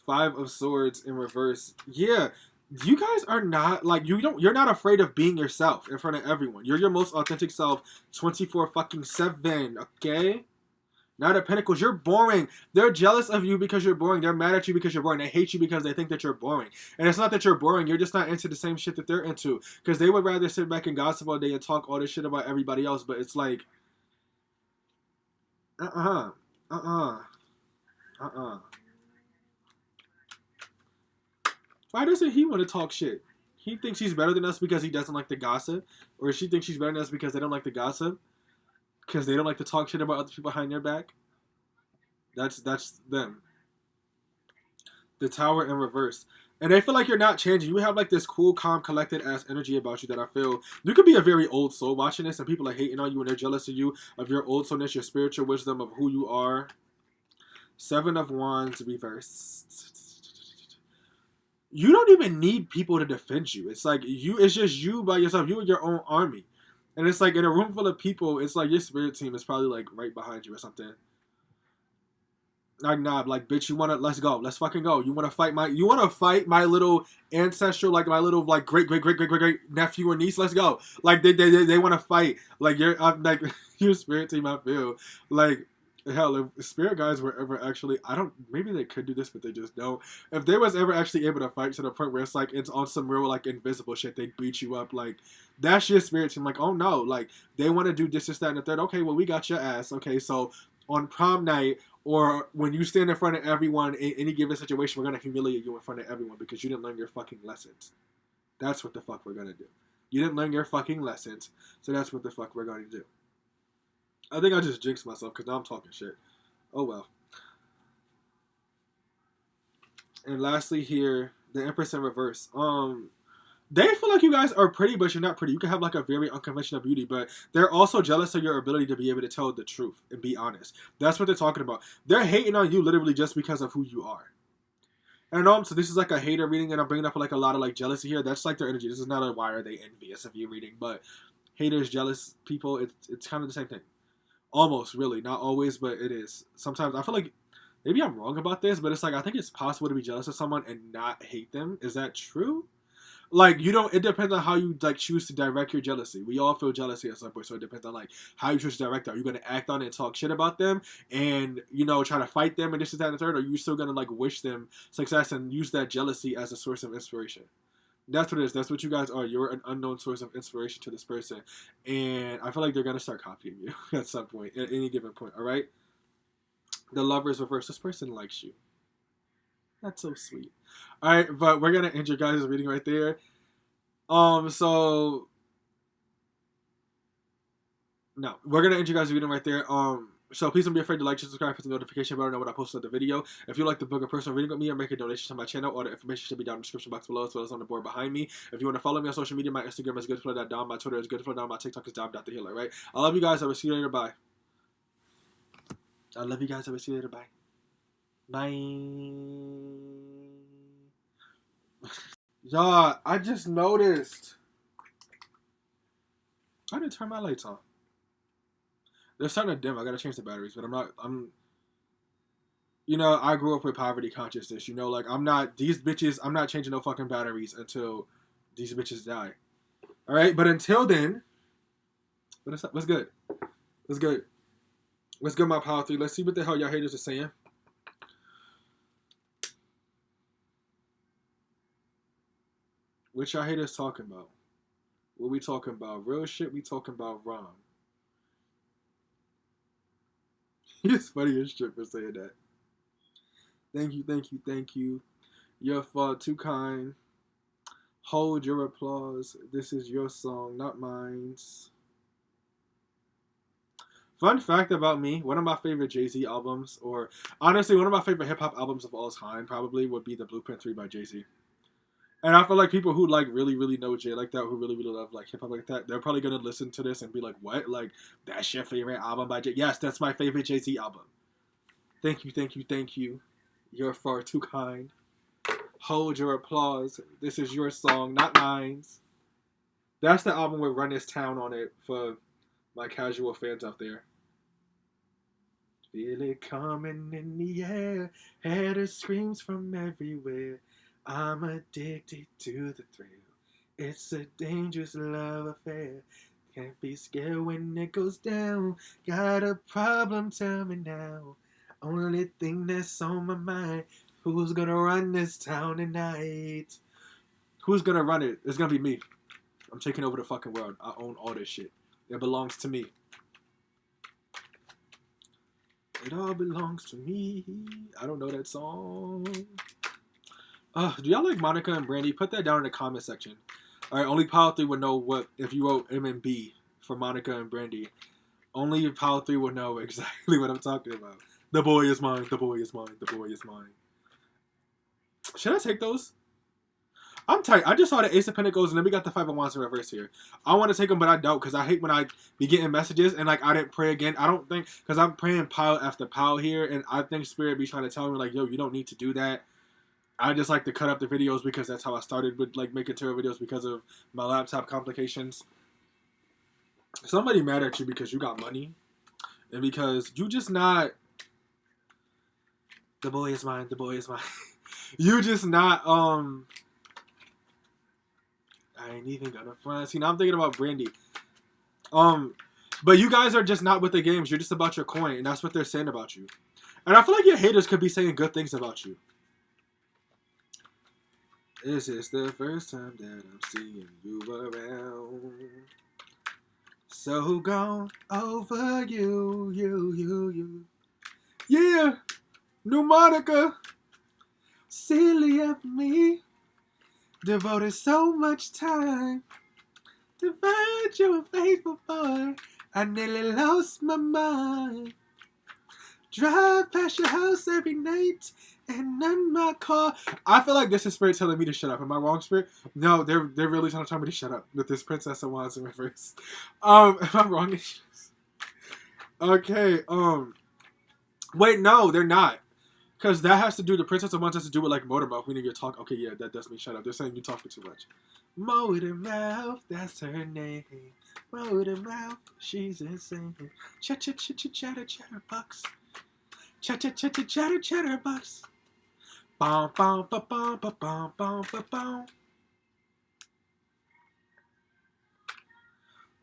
Five of Swords in reverse. Yeah, you guys are not like you're not afraid of being yourself in front of everyone. You're your most authentic self 24 fucking 7, okay? Knight of Pentacles, you're boring. They're jealous of you because you're boring. They're mad at you because you're boring. They hate you because they think that you're boring. And it's not that you're boring. You're just not into the same shit that they're into. Because they would rather sit back and gossip all day and talk all this shit about everybody else. But it's like, uh-uh. Why doesn't he want to talk shit? He thinks he's better than us because he doesn't like the gossip? Or she thinks she's better than us because they don't like the gossip? Because they don't like to talk shit about other people behind their back? That's them. The Tower in reverse. And they feel like you're not changing. You have like this cool, calm, collected ass energy about you that I feel you could be a very old soul watching this, and people are hating on you and they're jealous of you, of your old soulness, your spiritual wisdom, of who you are. 7 of Wands reversed. You don't even need people to defend you. It's like it's just you by yourself. You and your own army. And it's like in a room full of people, it's like your spirit team is probably like right behind you or something. Like, nah, like, bitch, let's go. Let's fucking go. You wanna fight my little ancestral, like, my little, like, great nephew or niece? Let's go. Like, they wanna fight. Like, like, your spirit team, I feel. Like, hell, if spirit guys were ever actually, maybe they could do this, but they just don't. If they was ever actually able to fight to the point where it's like, it's on some real, like, invisible shit, they beat you up, like, that's your spirit team. Like, oh no, like, they want to do this, that, and the third. Okay, well, we got your ass. Okay, so on prom night, or when you stand in front of everyone in any given situation, we're going to humiliate you in front of everyone because you didn't learn your fucking lessons. That's what the fuck we're going to do. You didn't learn your fucking lessons, so that's what the fuck we're going to do. I think I just jinxed myself because now I'm talking shit. Oh well. And lastly here, the Empress in reverse. They feel like you guys are pretty, but you're not pretty. You can have like a very unconventional beauty, but they're also jealous of your ability to be able to tell the truth and be honest. That's what they're talking about. They're hating on you literally just because of who you are. And so this is like a hater reading, and I'm bringing up like a lot of like jealousy here. That's like their energy. This is not a why are they envious of you reading, but haters, jealous people, it's kind of the same thing. Almost, really. Not always, but it is. Sometimes I feel like maybe I'm wrong about this, but it's like I think it's possible to be jealous of someone and not hate them. Is that true? Like, it depends on how you, like, choose to direct your jealousy. We all feel jealousy at some point, so it depends on, like, how you choose to direct it. Are you going to act on it and talk shit about them and, try to fight them and this, that, and the third? Or are you still going to, like, wish them success and use that jealousy as a source of inspiration? That's what it is. That's what you guys are. You're an unknown source of inspiration to this person. And I feel like they're going to start copying you at some point, at any given point, all right? The Lovers reverse. This person likes you. That's so sweet. All right, but we're gonna end your guys' reading right there. So no, we're gonna end your guys' reading right there. So please don't be afraid to like, subscribe, hit the notification bell, know when I post the video. If you like the book or personal reading with me or make a donation to my channel, all the information should be down in the description box below as well as on the board behind me. If you want to follow me on social media, my Instagram is goodfelladom, my Twitter is goodfelladom, my TikTok is dom.thehealer, right? I love you guys. I will see you later. Bye. I love you guys. I will see you later. Bye. Bye. Y'all, I just noticed I didn't turn my lights on. They're starting to dim. I gotta change the batteries, but I grew up with poverty consciousness. Like, I'm not changing no fucking batteries until these bitches die. Alright, but until then, what's good? What's good? What's good, my Power 3? Let's see what the hell y'all haters are saying. What y'all haters talking about? What we talking about? Real shit? We talking about wrong. It's funny as shit for saying that. Thank you. You're far too kind. Hold your applause. This is your song, not mine. Fun fact about me, one of my favorite Jay-Z albums, or honestly, one of my favorite hip-hop albums of all time probably would be The Blueprint 3 by Jay-Z. And I feel like people who like really, really know Jay like that, who really, really love like hip hop like that, they're probably gonna listen to this and be like, "What? Like, that's your favorite album by Jay?" Yes, that's my favorite Jay-Z album. Thank you. You're far too kind. Hold your applause. This is your song, not mine. That's the album with Run This Town on it for my casual fans out there. Feel it coming in the air. Hear the screams from everywhere. I'm addicted to the thrill. It's a dangerous love affair. Can't be scared when it goes down. Got a problem, tell me now. Only thing that's on my mind. Who's gonna run this town tonight? Who's gonna run it? It's gonna be me. I'm taking over the fucking world. I own all this shit. It belongs to me. It all belongs to me. I don't know that song. Do y'all like Monica and Brandy? Put that down in the comment section. Alright, only Power 3 would know what, if you wrote M and B for Monica and Brandy. Only Power 3 would know exactly what I'm talking about. The boy is mine, the boy is mine, the boy is mine. Should I take those? I'm tight. I just saw the Ace of Pentacles and then we got the Five of Wands in reverse here. I want to take them, but I don't because I hate when I be getting messages and like I didn't pray again. I don't think, because I'm praying pile after pile here and I think Spirit be trying to tell me like, yo, you don't need to do that. I just like to cut up the videos because that's how I started with like making tarot videos because of my laptop complications. Somebody mad at you because you got money and because you just not, the boy is mine, the boy is mine. You just not, I ain't even gonna front. See, now I'm thinking about Brandy. But you guys are just not with the games. You're just about your coin, and that's what they're saying about you. And I feel like your haters could be saying good things about you. This is the first time that I'm seeing you around. So gone over you. Yeah, new Monica. Silly of me. Devoted so much time to find you a faithful boy. I nearly lost my mind. Drive past your house every night and in my car. I feel like this is Spirit telling me to shut up. Am I wrong, Spirit? No, they're really trying to tell me to shut up with this Princess of Wands in reverse. Am I wrong? Okay. Wait, no, they're not. Because that has to do, the Princess of Wands has to do with like motor mouth, meaning you're talking. Okay, yeah, that does mean shut up. They're saying you're talking too much. Motor mouth, that's her name. Motor mouth, she's insane. Chatter, chatterbox. Chatter, chatterbox. Bum, bum, ba, bum, ba, bum, bum, ba, bum.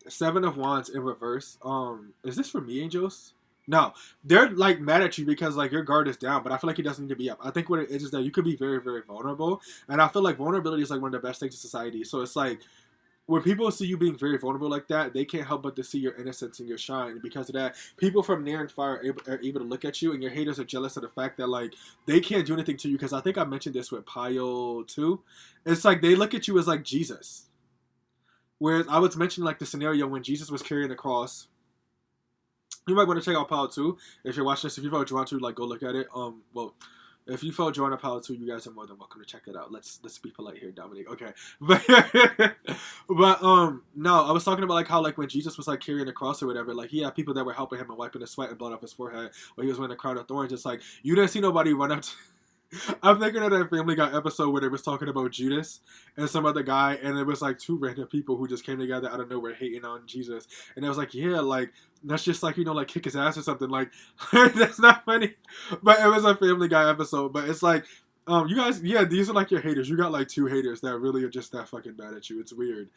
Seven of Wands in reverse. Is this for me, angels? No, they're like mad at you because like your guard is down, but I feel like it doesn't need to be up. I think what it is that you could be very, very vulnerable, and I feel like vulnerability is like one of the best things in society. So it's like when people see you being very vulnerable like that, they can't help but to see your innocence and your shine. And because of that, people from near and far are able to look at you, and your haters are jealous of the fact that like they can't do anything to you. Because I think I mentioned this with Pile too. It's like they look at you as like Jesus. Whereas I was mentioning like the scenario when Jesus was carrying the cross. You might want to check out Power 2 if you're watching this. If you felt drawn to, like, go look at it. Well, if you felt drawn to Power 2, you guys are more than welcome to check it out. Let's be polite here, Dominic. Okay, but no, I was talking about like how like when Jesus was like carrying the cross or whatever, like he had people that were helping him and wiping the sweat and blood off his forehead while he was wearing a crown of thorns. It's like you didn't see nobody run up to. I'm thinking of that Family Guy episode where they was talking about Judas and some other guy, and it was like two random people who just came together out of nowhere hating on Jesus, and it was like, yeah, like that's just like, you know, like kick his ass or something. Like that's not funny, but it was a Family Guy episode. But it's like, you guys, yeah, these are like your haters. You got like two haters that really are just that fucking mad at you. It's weird.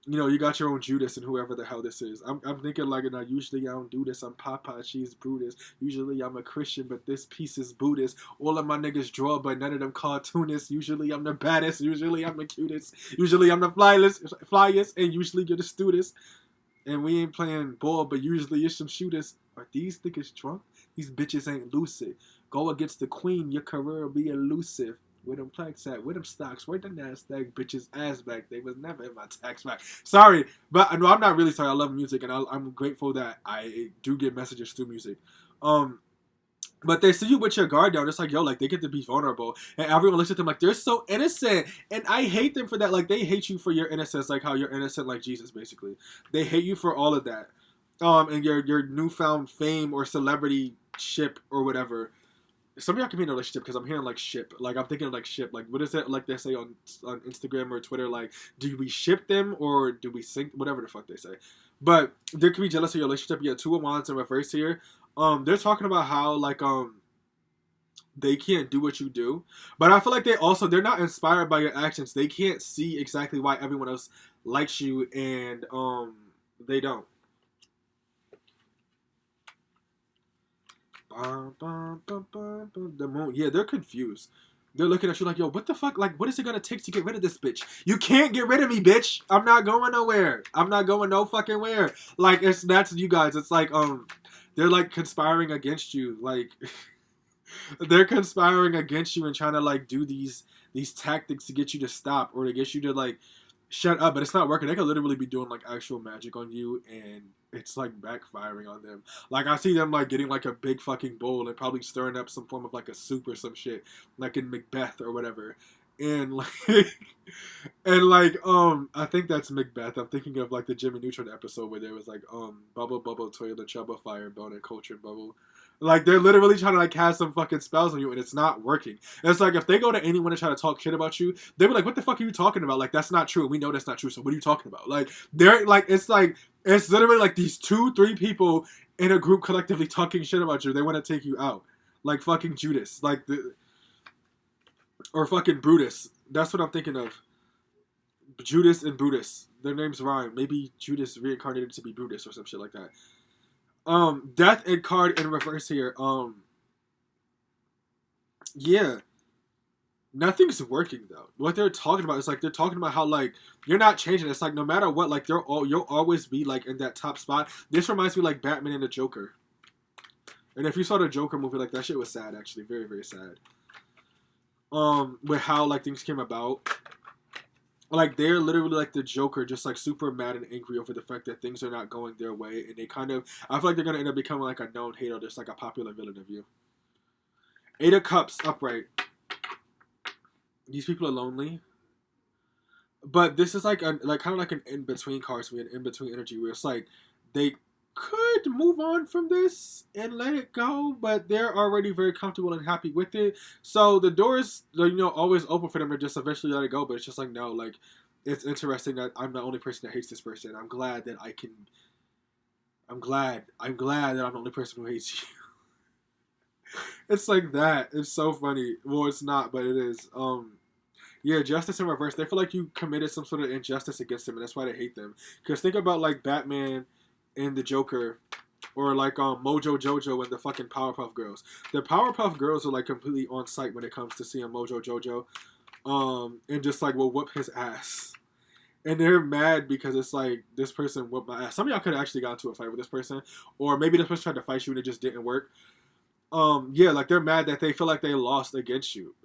You know, you got your own Judas and whoever the hell this is. I'm thinking like, you know, usually I don't do this. I'm Papa, she's Brutus. Usually I'm a Christian, but this piece is Buddhist. All of my niggas draw, but none of them cartoonists. Usually I'm the baddest. Usually I'm the cutest. Usually I'm the flyest, and usually you're the students. And we ain't playing ball, but usually it's some shooters. Are these niggas drunk? These bitches ain't lucid. Go against the queen, your career will be elusive. Where them plaques at? Where them stocks? Where the NASDAQ bitches ass back? They was never in my tax back. Sorry, but no, I'm not really sorry. I love music, and I'm grateful that I do get messages through music. But they see you with your guard down. It's like, yo, like they get to be vulnerable, and everyone looks at them like they're so innocent, and I hate them for that. Like they hate you for your innocence, like how you're innocent, like Jesus, basically. They hate you for all of that, and your newfound fame or celebrity ship or whatever. Some of y'all can be in a relationship because I'm hearing like ship. Like I'm thinking like ship. Like what is it like they say on Instagram or Twitter? Like do we ship them or do we sync? Whatever the fuck they say. But there could be jealous of your relationship. You have Two of Wands in reverse here. They're talking about how like they can't do what you do. But I feel like they're not inspired by your actions. They can't see exactly why everyone else likes you, and they don't. The moon. Yeah, they're confused. They're looking at you like, yo, what the fuck? Like, what is it gonna take to get rid of this bitch? You can't get rid of me, bitch. I'm not going nowhere. I'm not going no fucking where. Like, that's you guys. It's like, they're like conspiring against you. Like, they're conspiring against you and trying to like do these tactics to get you to stop or to get you to like shut up, but it's not working. They could literally be doing like actual magic on you, and it's like backfiring on them. Like I see them like getting like a big fucking bowl and probably stirring up some form of like a soup or some shit, like in Macbeth or whatever. And like, I think that's Macbeth. I'm thinking of like the Jimmy Neutron episode where there was like, bubble, bubble, toilet, trouble, fire, bone, and culture, bubble. Like they're literally trying to like cast some fucking spells on you, and it's not working. And it's like if they go to anyone and try to talk shit about you, they be like, "What the fuck are you talking about? Like that's not true. We know that's not true. So what are you talking about?" Like they're like it's literally like these 2-3 people in a group collectively talking shit about you. They want to take you out, like fucking Judas, or fucking Brutus. That's what I'm thinking of. Judas and Brutus. Their names rhyme. Maybe Judas reincarnated to be Brutus or some shit like that. Death and card in reverse here. Yeah. Nothing's working though. What they're talking about is like they're talking about how like you're not changing. It's like no matter what, like you'll always be like in that top spot. This reminds me like Batman and the Joker. And if you saw the Joker movie, like that shit was sad actually, very very sad. With how like things came about. Like they're literally like the Joker, just like super mad and angry over the fact that things are not going their way, and they kind of I feel like they're gonna end up becoming like a known hater, just like a popular villain of you. 8 of Cups upright. These people are lonely, but this is like kind of like an in between card, so an in between energy where it's like they could move on from this and let it go, but they're already very comfortable and happy with it. So the doors, always open for them to just eventually let it go. But it's just like no, like it's interesting that I'm the only person that hates this person. I'm glad that I can. I'm glad that I'm the only person who hates you. It's like that. It's so funny. Well, it's not, but it is. Yeah, justice in reverse. They feel like you committed some sort of injustice against them, and that's why they hate them. Because think about like Batman and the Joker, or like Mojo Jojo and the fucking Powerpuff Girls. The Powerpuff Girls are like completely on site when it comes to seeing Mojo Jojo, and just like will whoop his ass. And they're mad because it's like this person whooped my ass. Some of y'all could have actually got into a fight with this person, or maybe this person tried to fight you and it just didn't work. Yeah, like they're mad that they feel like they lost against you.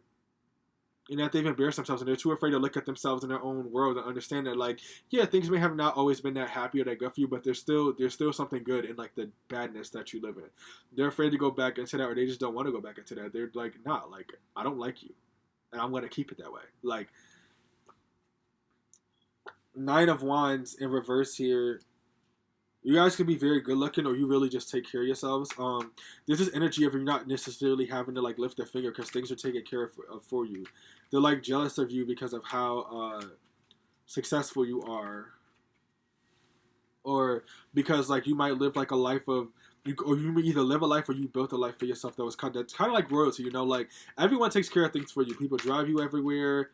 And that they've embarrassed themselves and they're too afraid to look at themselves in their own world and understand that like, yeah, things may have not always been that happy or that good for you, but there's still something good in like the badness that you live in. They're afraid to go back into that, or they just don't want to go back into that. They're like, nah, like I don't like you. And I'm gonna keep it that way. Like 9 of Wands in reverse here. You guys can be very good looking, or you really just take care of yourselves. There's this energy of you not necessarily having to like lift a finger because things are taken care of for you. They're like jealous of you because of how successful you are, or because like you might live like a life of or you either live a life or you built a life for yourself that's kind of like royalty. Like everyone takes care of things for you. People drive you everywhere.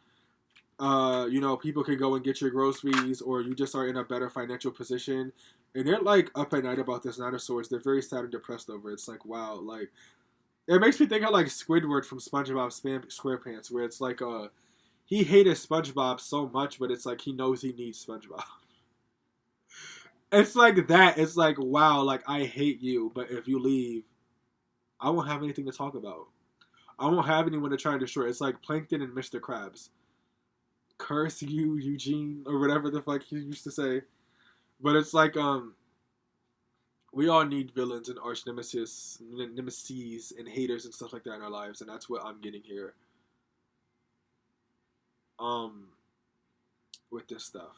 People can go and get your groceries, or you just are in a better financial position. And they're like up at night about this 9 of Swords. They're very sad and depressed over it. It's like, wow, like it makes me think of like Squidward from SpongeBob SquarePants, where it's like he hated SpongeBob so much, but it's like he knows he needs SpongeBob. It's like that. It's like, wow, like I hate you, but if you leave, I won't have anything to talk about. I won't have anyone to try and destroy. It's like Plankton and Mr. Krabs. Curse you, Eugene, or whatever the fuck he used to say. But it's like, we all need villains and arch nemesis, nemesis and haters and stuff like that in our lives, and that's what I'm getting here. With this stuff.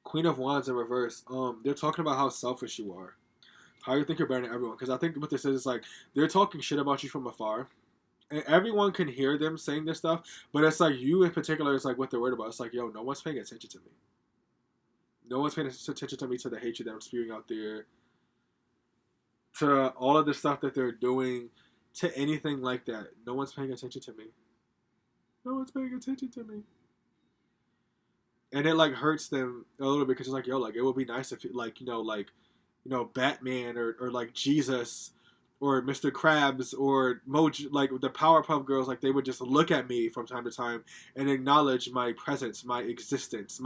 Queen of Wands in reverse. They're talking about how selfish you are. How you think you're better than everyone. Because I think what this is like, they're talking shit about you from afar. And everyone can hear them saying this stuff. But it's like, you in particular is like what they're worried about. It's like, yo, no one's paying attention to me. No one's paying attention to me, to the hatred that I'm spewing out there, to all of the stuff that they're doing, to anything like that. No one's paying attention to me. No one's paying attention to me. And it like hurts them a little bit because it's like, yo, like it would be nice if like, Batman or like Jesus or Mr. Krabs or Mojo, like the Powerpuff Girls, like they would just look at me from time to time and acknowledge my presence, my existence,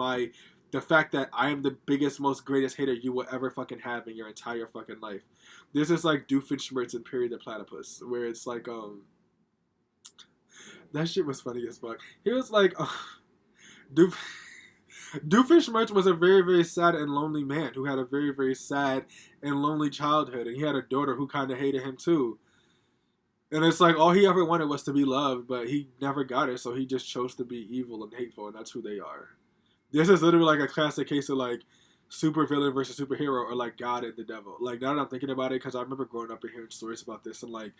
the fact that I am the biggest, most greatest hater you will ever fucking have in your entire fucking life. This is like Doofenshmirtz and Period the Platypus, where it's like, that shit was funny as fuck. He was like, Doofenshmirtz was a very, very sad and lonely man who had a very, very sad and lonely childhood, and he had a daughter who kind of hated him too. And it's like all he ever wanted was to be loved, but he never got it, so he just chose to be evil and hateful, and that's who they are. This is literally like a classic case of like supervillain versus superhero, or like God and the devil. Like now that I'm thinking about it, because I remember growing up and hearing stories about this in like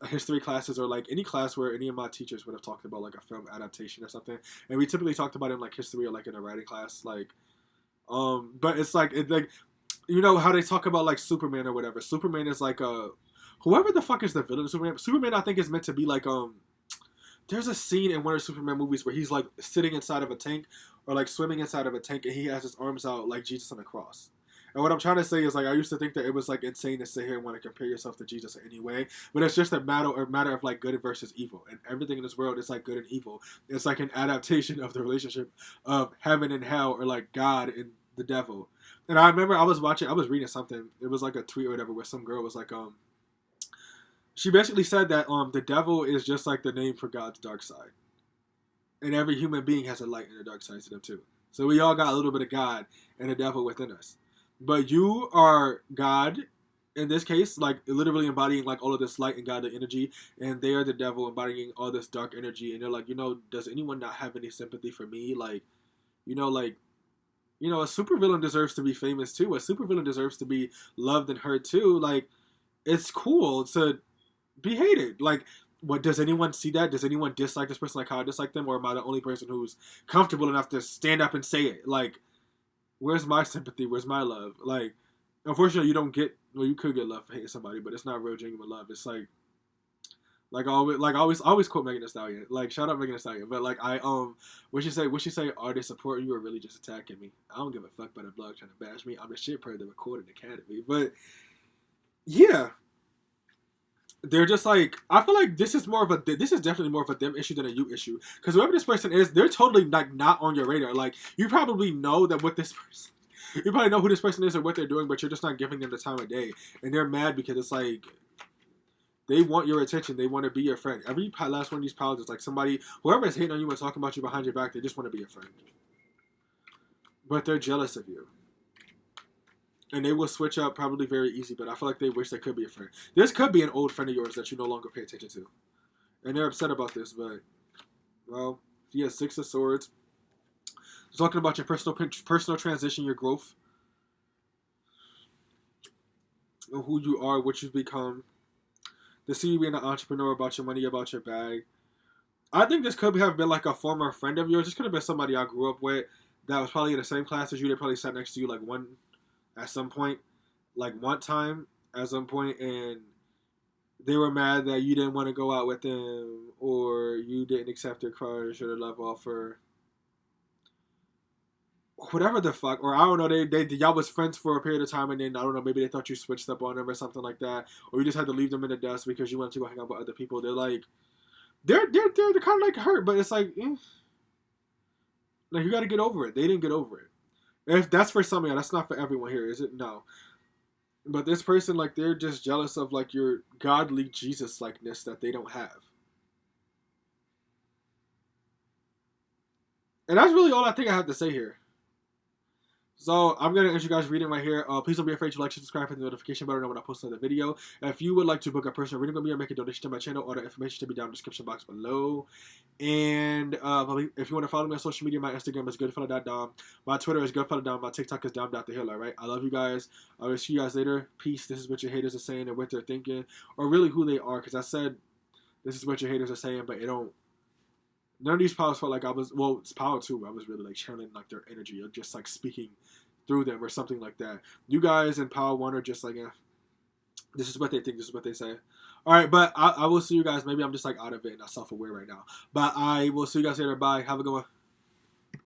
history classes or like any class where any of my teachers would have talked about like a film adaptation or something, and we typically talked about it in like history or like in a writing class, like but it's like you know how they talk about like Superman or whatever. Superman is like whoever the fuck is the villain of Superman. Superman I think is meant to be like there's a scene in one of the Superman movies where he's like sitting inside of a tank or like swimming inside of a tank and he has his arms out like Jesus on the cross. And what I'm trying to say is like I used to think that it was like insane to sit here and want to compare yourself to Jesus in any way, but it's just a matter of like good versus evil, and everything in this world is like good and evil. It's like an adaptation of the relationship of heaven and hell, or like God and the devil. And I remember I was reading something. It was like a tweet or whatever where some girl was like she basically said that the devil is just like the name for God's dark side. And every human being has a light and a dark side to them too. So we all got a little bit of God and the devil within us. But you are God, in this case, like literally embodying like all of this light and godly energy, and they are the devil embodying all this dark energy. And they're like, does anyone not have any sympathy for me? Like, a supervillain deserves to be famous too. A supervillain deserves to be loved and heard too. Like, it's cool to be hated. Like, what, does anyone see that? Does anyone dislike this person like how I dislike them? Or am I the only person who's comfortable enough to stand up and say it? Like, where's my sympathy? Where's my love? Like, unfortunately, you could get love for hating somebody, but it's not real genuine love. It's like I always quote Megan Thee Stallion. Like, shout out Megan Thee Stallion. But like what she say, are they supporting you or really just attacking me? I don't give a fuck about a blog trying to bash me. I'm the shit per the Recording Academy. But yeah. They're just like, I feel like this is definitely more of a them issue than a you issue. Because whoever this person is, they're totally like not on your radar. Like, you probably know that you probably know who this person is or what they're doing, but you're just not giving them the time of day. And they're mad because it's like, they want your attention. They want to be your friend. Every last one of these pals is like somebody, whoever is hating on you and talking about you behind your back, they just want to be your friend. But they're jealous of you. And they will switch up probably very easy, but I feel like they wish they could be a friend. This could be an old friend of yours that you no longer pay attention to. And they're upset about this, but, well, he has 6 of Swords. Talking about your personal transition, your growth. And who you are, what you've become. To see you being an entrepreneur, about your money, about your bag. I think this could have been like a former friend of yours. This could have been somebody I grew up with that was probably in the same class as you. They probably sat next to you like one time at some point, and they were mad that you didn't want to go out with them, or you didn't accept their crush or their love offer, whatever the fuck. Or I don't know, they y'all was friends for a period of time, and then I don't know, maybe they thought you switched up on them or something like that, or you just had to leave them in the dust because you wanted to go hang out with other people. They're like, they're kind of like hurt, but it's like, like you got to get over it. They didn't get over it. If that's for some of y'all, that's not for everyone here, is it? No. But this person, like, they're just jealous of, like, your godly Jesus-likeness that they don't have. And that's really all I think I have to say here. So, I'm going to end you guys reading right here. Please don't be afraid to like, subscribe, hit the notification button when I post another video. And if you would like to book a personal reading with me or make a donation to my channel, all the information to be down in the description box below. And if you want to follow me on social media, my Instagram is goodfelladom. My Twitter is goodfelladom. My TikTok is dom.thehill, alright? I love you guys. I will see you guys later. Peace. This is what your haters are saying and what they're thinking. Or really who they are. Because I said this is what your haters are saying, but it don't. None of these powers felt like I was, well, it's power too. I was really like channeling like their energy or just like speaking through them or something like that. You guys in Power One are just like, this is what they think, this is what they say. All right, but I will see you guys. Maybe I'm just like out of it and not self-aware right now. But I will see you guys later. Bye. Have a good one.